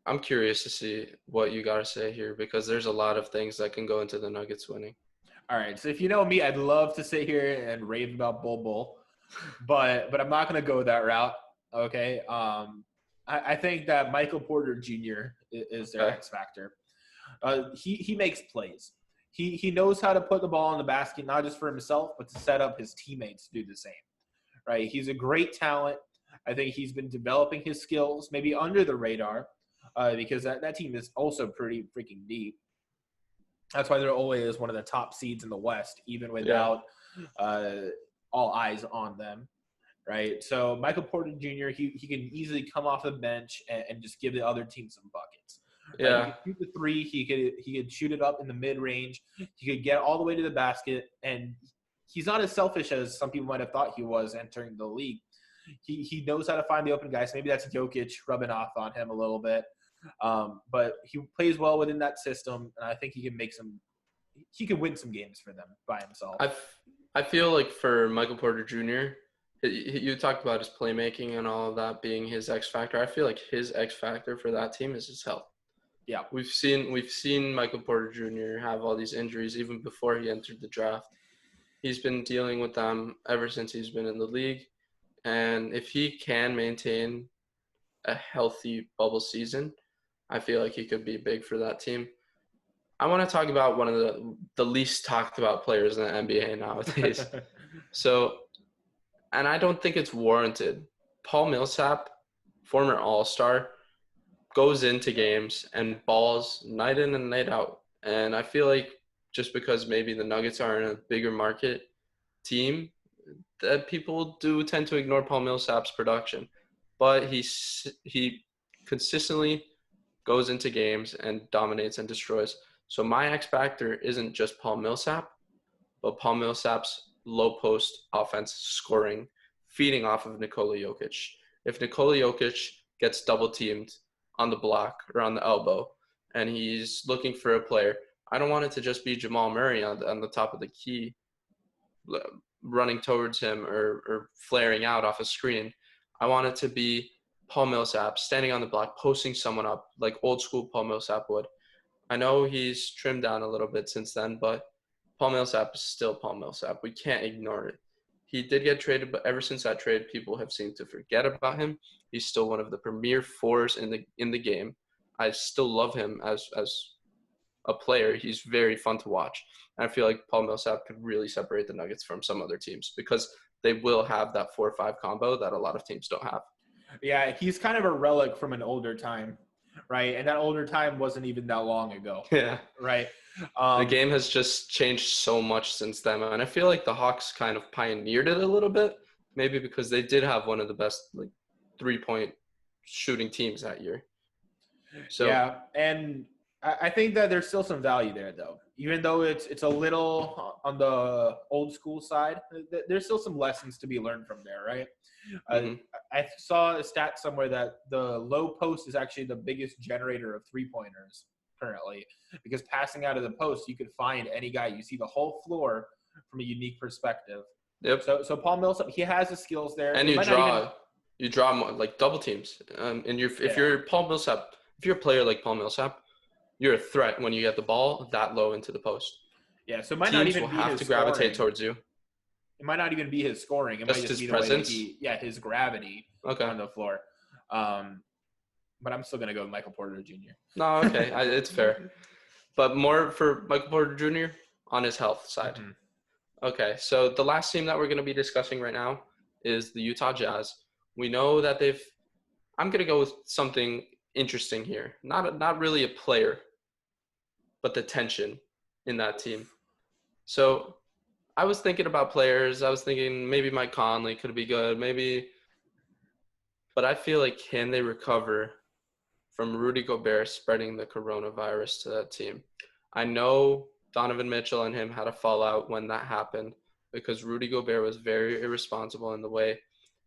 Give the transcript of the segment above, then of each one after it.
I'm curious to see what you got to say here because there's a lot of things that can go into the Nuggets winning. All right. So if you know me, I'd love to sit here and rave about Bull, but I'm not going to go that route. Okay. I think that Michael Porter Jr. is their Okay. X factor. He makes plays. He knows how to put the ball in the basket, not just for himself, but to set up his teammates to do the same. Right? He's a great talent. I think he's been developing his skills, maybe under the radar, because that team is also pretty freaking deep. That's why they're always one of the top seeds in the West, even Yeah. without uh, all eyes on them. Right. So Michael Porter Jr. He can easily come off the bench and just give the other team some buckets. Right. He Yeah. could shoot the three. He could shoot it up in the mid range. He could get all the way to the basket. And he's not as selfish as some people might have thought he was entering the league. He knows how to find the open guys. Maybe that's Jokic rubbing off on him a little bit. But he plays well within that system, and I think he can make some. He can win some games for them by himself. I feel like for Michael Porter Jr., you talked about his playmaking and all of that being his X factor. I feel like his X factor for that team is his health. Yeah. We've seen Michael Porter Jr. have all these injuries even before he entered the draft. He's been dealing with them ever since he's been in the league. And if he can maintain a healthy bubble season, I feel like he could be big for that team. I want to talk about one of the least talked about players in the NBA nowadays. So, and I don't think it's warranted. Paul Millsap, former All-Star, goes into games and balls night in and night out. And I feel like just because maybe the Nuggets are in a bigger market team, that people do tend to ignore Paul Millsap's production. But he consistently goes into games and dominates and destroys. So my X factor isn't just Paul Millsap, but Paul Millsap's low post offense scoring, feeding off of Nikola Jokic. If Nikola Jokic gets double teamed on the block or on the elbow and he's looking for a player, I don't want it to just be Jamal Murray on the top of the key running towards him or flaring out off a screen. I want it to be Paul Millsap standing on the block, posting someone up like old school Paul Millsap would. I know he's trimmed down a little bit since then, but Paul Millsap is still Paul Millsap. We can't ignore it. He did get traded, but ever since that trade, people have seemed to forget about him. He's still one of the premier fours in the game. I still love him as a player. He's very fun to watch. And I feel like Paul Millsap could really separate the Nuggets from some other teams because they will have that 4-5 combo that a lot of teams don't have. Yeah, he's kind of a relic from an older time, right? And that older time wasn't even that long ago, Yeah. right? The game has just changed so much since then. And I feel like the Hawks kind of pioneered it a little bit, maybe because they did have one of the best like 3-point shooting teams that year. So yeah, and I think that there's still some value there, though. Even though it's a little on the old school side, there's still some lessons to be learned from there, right? mhm. I saw a stat somewhere that the low post is actually the biggest generator of 3-pointers currently, because passing out of the post, you could find any guy. You see the whole floor from a unique perspective. Yep. So Paul Millsap, he has the skills there. And It might not even. you draw more, like double teams. And if Yeah. you're Paul Millsap, if you're a player like Paul Millsap, you're a threat when you get the ball that low into the post. Yeah, so it might not Teams will even be have his to gravitate scoring. towards you. It might not even be his scoring. It might Just just his be the way that presence. his gravity Okay. on the floor. But I'm still gonna go with Michael Porter Jr. No, okay, it's fair. But more for Michael Porter Jr. on his health side. Mm-hmm. Okay, so the last team that we're going to be discussing right now is the Utah Jazz. We know that I'm going to go with something interesting here. Not really a player, but the tension in that team. So I was thinking about players. I was thinking maybe Mike Conley could be good, maybe. But I feel like can they recover from Rudy Gobert spreading the coronavirus to that team? I know Donovan Mitchell and him had a fallout when that happened because Rudy Gobert was very irresponsible in the way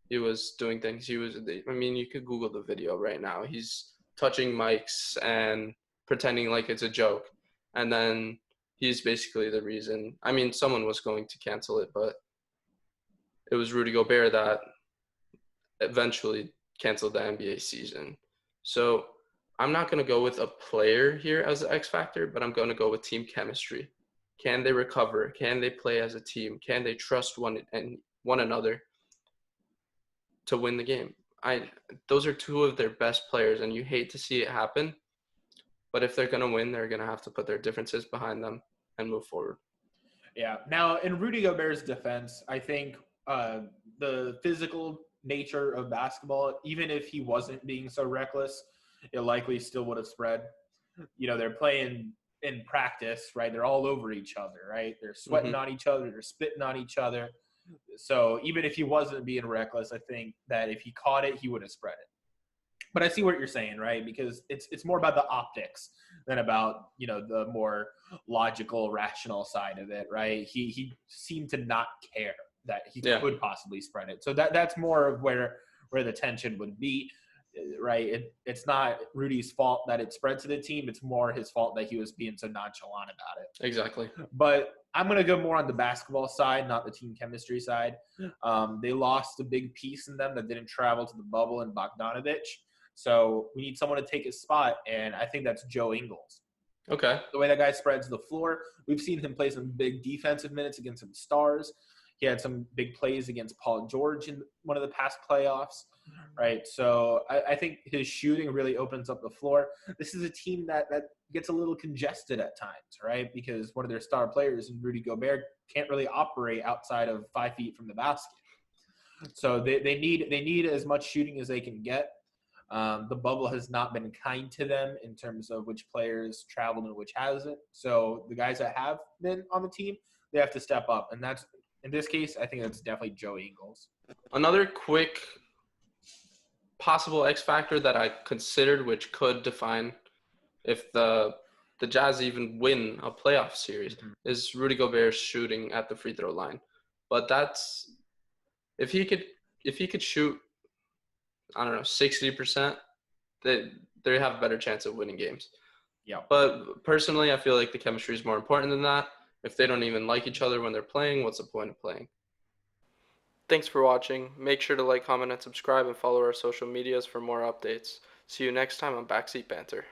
he was doing things. I mean, you could Google the video right now. He's touching mics and pretending like it's a joke. And then he's basically the reason. I mean, someone was going to cancel it, but it was Rudy Gobert that eventually canceled the NBA season. So I'm not going to go with a player here as the X factor, but I'm going to go with team chemistry. Can they recover? Can they play as a team? Can they trust one another to win the game? Those are two of their best players, and you hate to see it happen. But if they're going to win, they're going to have to put their differences behind them and move forward. Yeah. Now, in Rudy Gobert's defense, I think the physical nature of basketball, even if he wasn't being so reckless, it likely still would have spread. They're playing in practice, right? They're all over each other, right? They're sweating on each other, they're spitting on each other. So even if he wasn't being reckless, I think that if he caught it, he would have spread it. But I see what you're saying, right? Because it's more about the optics than about the more logical, rational side of it, right? He seemed to not care that he could possibly spread it. So that's more of where the tension would be, right? It's not Rudy's fault that it spread to the team. It's more his fault that he was being so nonchalant about it. Exactly. But I'm going to go more on the basketball side, not the team chemistry side. They lost a big piece in them that didn't travel to the bubble in Bogdanovich. So we need someone to take his spot, and I think that's Joe Ingles. Okay. The way that guy spreads the floor, we've seen him play some big defensive minutes against some stars. He had some big plays against Paul George in one of the past playoffs, right? So I think his shooting really opens up the floor. This is a team that gets a little congested at times, right? Because one of their star players, Rudy Gobert, can't really operate outside of 5 feet from the basket. So they need as much shooting as they can get. The bubble has not been kind to them in terms of which players traveled and which hasn't. So the guys that have been on the team, they have to step up. And that's, in this case, I think that's definitely Joe Ingles. Another quick possible X factor that I considered, which could define if the Jazz even win a playoff series, is Rudy Gobert's shooting at the free throw line. But that's if he could shoot, I don't know, 60%, they have a better chance of winning games. Yeah. But personally, I feel like the chemistry is more important than that. If they don't even like each other when they're playing, what's the point of playing? Thanks for watching. Make sure to like, comment, and subscribe, and follow our social medias for more updates. See you next time on Backseat Banter.